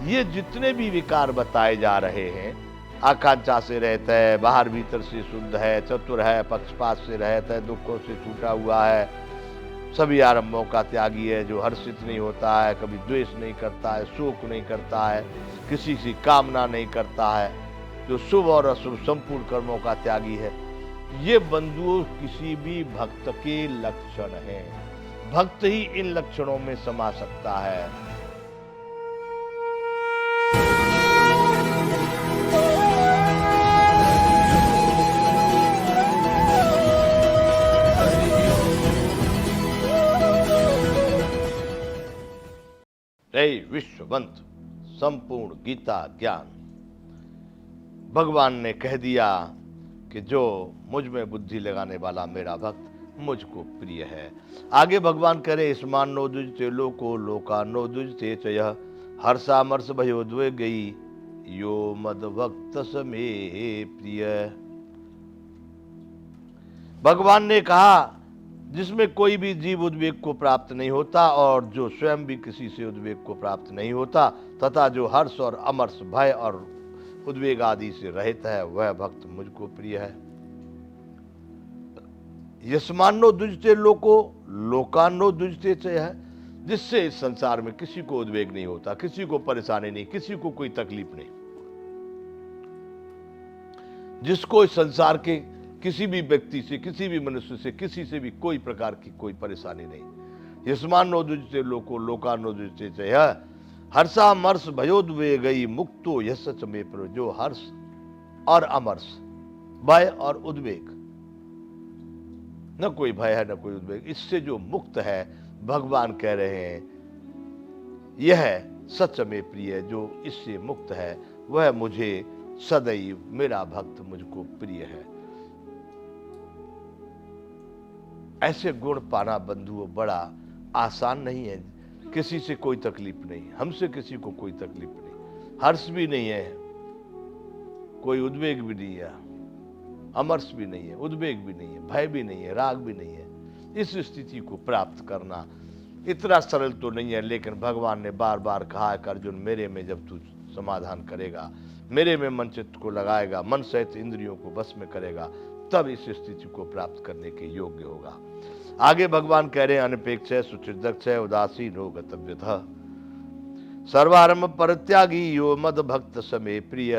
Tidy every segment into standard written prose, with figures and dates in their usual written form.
ये जितने भी विकार बताए जा रहे हैं, आकांक्षा से रहता है, बाहर भीतर से शुद्ध है, चतुर है, पक्षपात से रहता है, दुखों से छूटा हुआ है, सभी आरंभों का त्यागी है, जो हर्षित नहीं होता है, कभी द्वेष नहीं करता है, शोक नहीं करता है, किसी की कामना नहीं करता है, जो शुभ और अशुभ संपूर्ण कर्मों का त्यागी है, ये बंधुओं किसी भी भक्त के लक्षण हैं। भक्त ही इन लक्षणों में समा सकता है। हे विश्ववंत, संपूर्ण गीता ज्ञान भगवान ने कह दिया कि जो मुझ में बुद्धि लगाने वाला मेरा भक्त मुझको प्रिय है। आगे भगवान कह रहे स्मानो दुजते लोको लोकानो दुजते च यह हर्षामर्ष भयोद्वेगई यो मद भक्त समे प्रिय। भगवान ने कहा जिसमें कोई भी जीव उद्वेग को प्राप्त नहीं होता और जो स्वयं भी किसी से उद्वेग को प्राप्त नहीं होता तथा जो हर्ष और अमर्ष भय और उद्वेग आदि से रहित है, वह भक्त मुझको प्रिय है। यस्मान्नो दुजते लोको लोकान्नो दुजते च है, जिससे इस संसार में किसी को उद्वेग नहीं होता, किसी को परेशानी नहीं, किसी को कोई तकलीफ नहीं, जिसको इस संसार के किसी भी व्यक्ति से, किसी भी मनुष्य से, किसी से भी कोई प्रकार की कोई परेशानी नहीं। यस्मान्नो दुजते लोको लोकान्नो दुजते च यह हर्षामर्ष भयोद्वेगई मुक्तो यह सच में प्रो। जो हर्ष और अमर्ष, भय और उद्वेग, न कोई भय है न कोई उद्वेग, इससे जो मुक्त है, भगवान कह रहे हैं यह सच में प्रिय। जो इससे मुक्त है वह मुझे सदैव, मेरा भक्त मुझको प्रिय है। ऐसे गुण पाना बंधुओं बड़ा आसान नहीं है। किसी से कोई तकलीफ नहीं, हमसे किसी को कोई तकलीफ नहीं, हर्ष भी नहीं है, कोई उद्वेग भी नहीं है, अमर्ष भी नहीं है, उद्वेग भी नहीं है, भय भी नहीं है, राग भी नहीं है। इस स्थिति को प्राप्त करना इतना सरल तो नहीं है, लेकिन भगवान ने बार बार कहा है कि अर्जुन मेरे में जब तू समाधान करेगा, मेरे में मन चित्त को लगाएगा, मन सहित इंद्रियों को बस में करेगा, तब इस स्थिति को प्राप्त करने के योग्य होगा। आगे भगवान कह रहे हैं अनपेक्ष है, सुचिर्दक्ष है, उदासीन हो गतव्यतः सर्वारंभ परित्यागी यो मद भक्त समे प्रिय।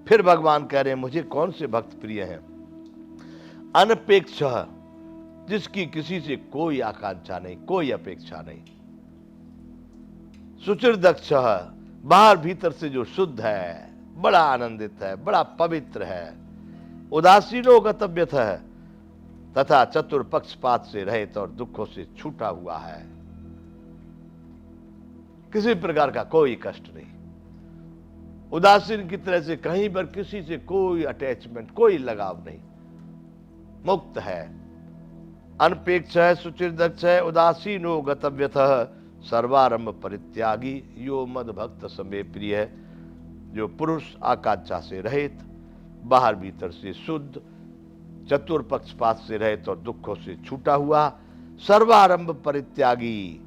फिर भगवान कह रहे हैं मुझे कौन से भक्त प्रिय हैं? अनपेक्ष, जिसकी किसी से कोई आकांक्षा नहीं, कोई अपेक्षा नहीं। सुचिर्दक्ष, बाहर भीतर से जो शुद्ध है, बड़ा आनंदित है, बड़ा पवित्र है। उदासीनो गतव्यथ है, तथा चतुर पक्षपात से रहित और दुखों से छूटा हुआ है। किसी प्रकार का कोई कष्ट नहीं, उदासीन की तरह से कहीं पर किसी से कोई अटैचमेंट, कोई लगाव नहीं, मुक्त है। अनपेक्ष है, सुचिर्दक्ष है, उदासीनो गतव्यथ सर्वारंभ परित्यागी यो मद भक्त समे प्रिय है। जो पुरुष आकांक्षा से रहित, बाहर भीतर से शुद्ध, चतुर पक्षपात से रहित और दुखों से छूटा हुआ, सर्वारंभ परित्यागी,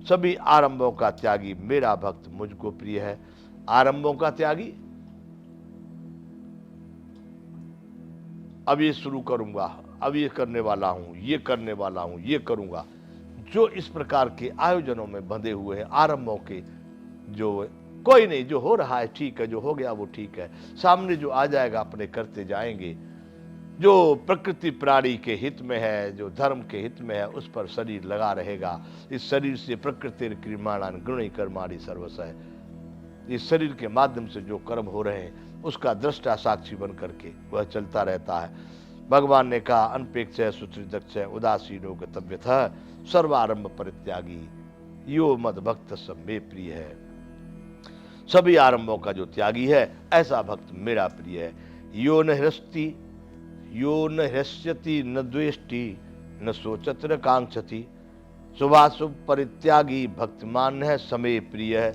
सभी आरंभों का त्यागी मेरा भक्त मुझको प्रिय है। आरंभों का त्यागी, अब ये शुरू करूंगा, अब ये करने वाला हूं, ये करने वाला हूं, ये करूंगा, जो इस प्रकार के आयोजनों में बंधे हुए हैं, आरंभों के, जो कोई नहीं, जो हो रहा है ठीक है, जो हो गया वो ठीक है, सामने जो आ जाएगा अपने करते जाएंगे। जो प्रकृति प्राणी के हित में है, जो धर्म के हित में है, उस पर शरीर लगा रहेगा। इस शरीर से प्रकृति क्रियमाणान गृणी कर्माणि सर्वश है। इस शरीर के माध्यम से जो कर्म हो रहे हैं उसका दृष्टा साक्षी बन करके वह चलता रहता है। भगवान ने कहा अनपेक्ष है, सुचिर्दक्ष है, उदासीनो गतव्यथ सर्वारंभ परित्यागी यो मद भक्त समे प्रिय है। सभी आरंभों का जो त्यागी है, ऐसा भक्त मेरा प्रिय है। यो न हृष्टि, यो न हृष्यति, न द्वेष्टि, न सोचत न कांक्षति, शुभाशुभ परित्यागी भक्तिमान है, समे प्रिय है।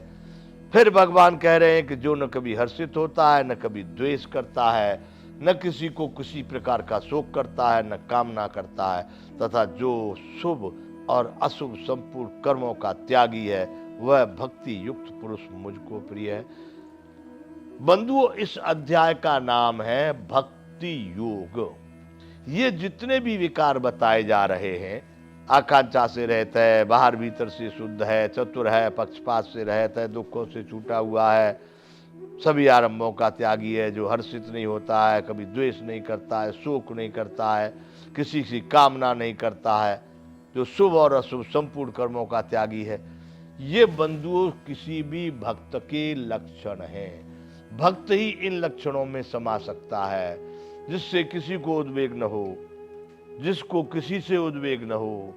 फिर भगवान कह रहे हैं कि जो न कभी हर्षित होता है, न कभी द्वेष करता है, न किसी को किसी प्रकार का शोक करता है, न कामना करता है, तथा जो शुभ और अशुभ संपूर्ण कर्मों का त्यागी है, वह भक्ति युक्त पुरुष मुझको प्रिय है। बंधुओं, इस अध्याय का नाम है भक्ति योग। ये जितने भी विकार बताए जा रहे हैं, आकांक्षा से रहता है, बाहर भीतर से शुद्ध है, चतुर है, पक्षपात से रहता है, दुखों से छूटा हुआ है, सभी आरंभों का त्यागी है, जो हर्षित नहीं होता है, कभी द्वेष नहीं करता है, शोक नहीं करता है, किसी की कामना नहीं करता है, जो शुभ और अशुभ संपूर्ण कर्मों का त्यागी है, ये बंधुओं किसी भी भक्त के लक्षण हैं। भक्त ही इन लक्षणों में समा सकता है, जिससे किसी को उद्वेग न हो, जिसको किसी से उद्वेग न हो,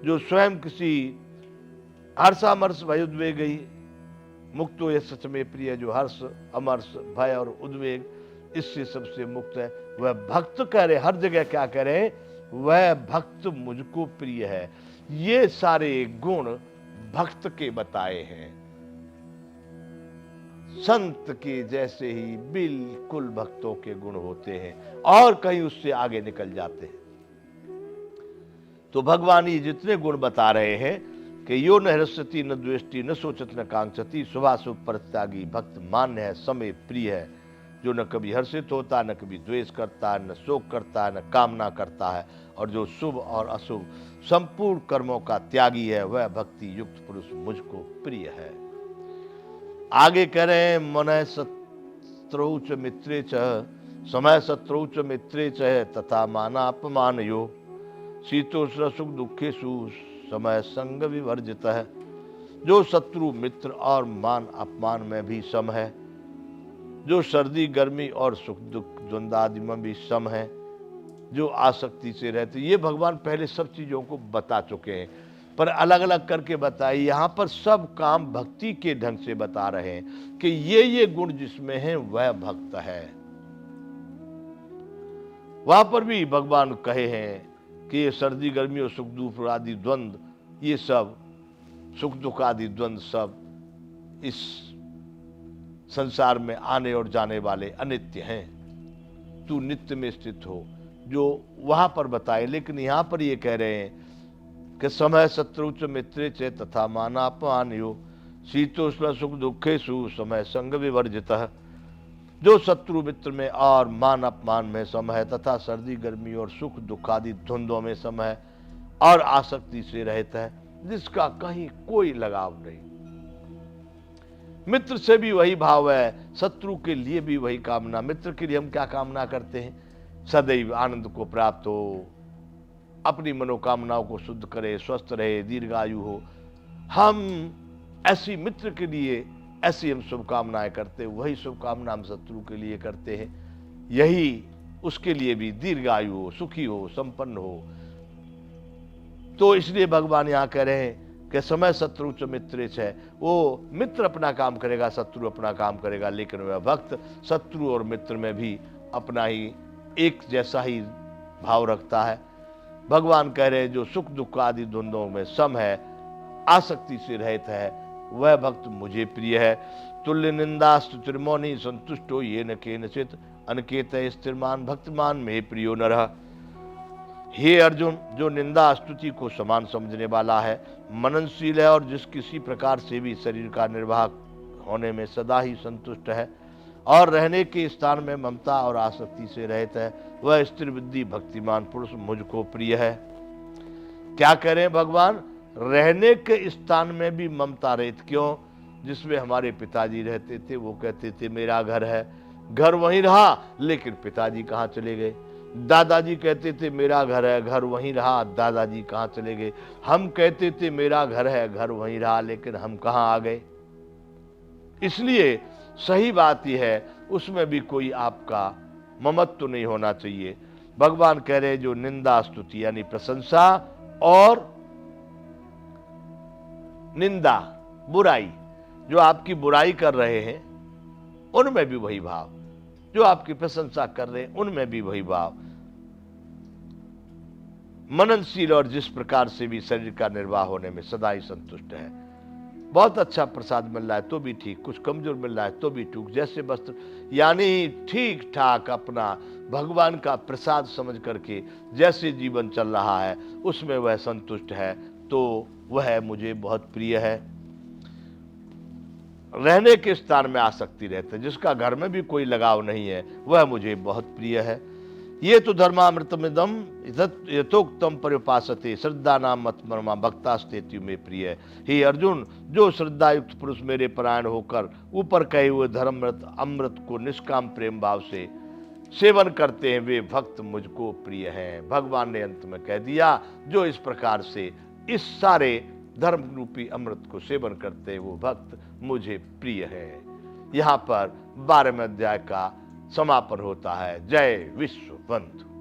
जो स्वयं किसी हर्षामर्ष भय उद्वेग ही मुक्त हो, यह सच में प्रिय, जो हर्ष अमर्ष भय और उद्वेग इससे सबसे मुक्त है, वह भक्त कह रहे। हर जगह क्या कह रहे, वह भक्त मुझको प्रिय है। ये सारे गुण भक्त के बताए हैं। संत के जैसे ही बिल्कुल भक्तों के गुण होते हैं और कहीं उससे आगे निकल जाते हैं। तो भगवान ये जितने गुण बता रहे हैं कि यो न हृष्यति न द्वेष्टि न सोचत न कांक्षति, शुभाशुभ परित्यागी, भक्त मान्य है, समय प्रिय है, जो न कभी हर्षित होता, न कभी द्वेष करता, न शोक करता, न कामना करता है, और जो शुभ और अशुभ संपूर्ण कर्मों का त्यागी है, वह भक्ति युक्त पुरुष मुझको प्रिय है। आगे कह रहे हैं, मन शत्रु च मित्रे च, समय शत्रु च मित्रे च, तथा माना अपमान यो, शीतोष्ण सुख दुखेषु समय संग विवर्जित है। जो शत्रु मित्र और मान अपमान में भी सम है, जो सर्दी गर्मी और सुख दुख द्वंद्व आदि में भी सम है, जो आसक्ति से रहते, ये भगवान पहले सब चीजों को बता चुके हैं, पर अलग अलग करके बताए। यहां पर सब काम भक्ति के ढंग से बता रहे हैं कि ये गुण जिसमें है वह भक्त है। वहां पर भी भगवान कहे हैं कि ये सर्दी गर्मी और सुख दुख आदि द्वंद्व, ये सब सुख दुख आदि द्वंद्व सब इस संसार में आने और जाने वाले अनित्य हैं, तू नित्य में स्थित हो, जो वहां पर बताए। लेकिन यहां पर ये कह रहे हैं कि समय शत्रु च मित्रे च, तथा मानापमान यो, शीतोष्ण सुख दुखेषु समय संग विवर्जित। जो शत्रु मित्र में और मान अपमान में सम है, तथा सर्दी गर्मी और सुख दुख आदि द्वंद्वों में सम है, और आसक्ति से रहता है, जिसका कहीं कोई लगाव नहीं। मित्र से भी वही भाव है, शत्रु के लिए भी वही कामना। मित्र के लिए हम क्या कामना करते हैं? सदैव आनंद को प्राप्त हो, अपनी मनोकामनाओं को शुद्ध करे, स्वस्थ रहे, दीर्घायु हो। हम ऐसी मित्र के लिए ऐसी हम शुभकामनाएं करते हैं, वही शुभकामना हम शत्रु के लिए करते हैं, यही उसके लिए भी दीर्घायु हो, सुखी हो, संपन्न हो। तो इसलिए भगवान यहां कह रहे हैं कि समय शत्रु च मित्रे च है। वो मित्र अपना काम करेगा, शत्रु अपना काम करेगा, लेकिन वह भक्त शत्रु और मित्र में भी अपना ही एक जैसा ही भाव रखता है। भगवान कह रहे हैं, जो सुख दुख आदि द्वंद्वों में सम है, आसक्ति से रहित है, वह भक्त मुझे प्रिय है। तुल्य निंदा स्तुतिर्मौनि संतुष्टो ये न केनचित, अनकेत स्थिरमान भक्तमान में प्रियो नरः। हे अर्जुन, जो निंदा स्तुति को समान समझने वाला है, मननशील है, और जिस किसी प्रकार से भी शरीर का निर्वाह होने में सदा ही संतुष्ट है, और रहने के स्थान में ममता और आसक्ति से रहित है, वह स्थिर बुद्धि भक्तिमान पुरुष मुझको प्रिय है। क्या कह रहे हैं भगवान? रहने के स्थान में भी ममता रहित। क्यों? जिसमें हमारे पिताजी रहते थे, वो कहते थे मेरा घर है, घर वहीं रहा, लेकिन पिताजी कहाँ चले गए। दादाजी कहते थे मेरा घर है, घर वहीं रहा, दादाजी कहाँ चले गए। हम कहते थे मेरा घर है, घर वहीं रहा, लेकिन हम कहाँ आ गए। इसलिए सही बात यह है, उसमें भी कोई आपका ममत्व तो नहीं होना चाहिए। भगवान कह रहे, जो निंदा स्तुति यानी प्रशंसा और निंदा बुराई, जो आपकी बुराई कर रहे हैं उनमें भी वही भाव, जो आपकी प्रशंसा कर रहे हैं उनमें भी वही भाव। मननशील, और जिस प्रकार से भी शरीर का निर्वाह होने में सदा ही संतुष्ट है। बहुत अच्छा प्रसाद मिल रहा है तो भी ठीक, कुछ कमजोर मिल रहा है तो भी ठीक, जैसे वस्त्र, यानी ठीक ठाक अपना भगवान का प्रसाद समझ करके जैसे जीवन चल रहा है उसमें वह संतुष्ट है, तो वह मुझे बहुत प्रिय है। रहने के स्थान में आसक्ति रहते, जिसका घर में भी कोई लगाव नहीं है, वह मुझे बहुत प्रिय है। ये तो धर्मामृतमिदम यथोक्तम पर्युपासते श्रद्धा नाम मतमर्मा भक्तास्तेत्यु में प्रिय। हे अर्जुन, जो श्रद्धा युक्त पुरुष मेरे परायण होकर ऊपर कहे हुए धर्मृत अमृत को निष्काम प्रेम भाव से सेवन करते हैं, वे भक्त मुझको प्रिय हैं। भगवान ने अंत में कह दिया, जो इस प्रकार से इस सारे धर्म रूपी अमृत को सेवन करते हैं, वो भक्त मुझे प्रिय है। यहाँ पर 12वें अध्याय का समापन होता है। जय विश्व बंधु।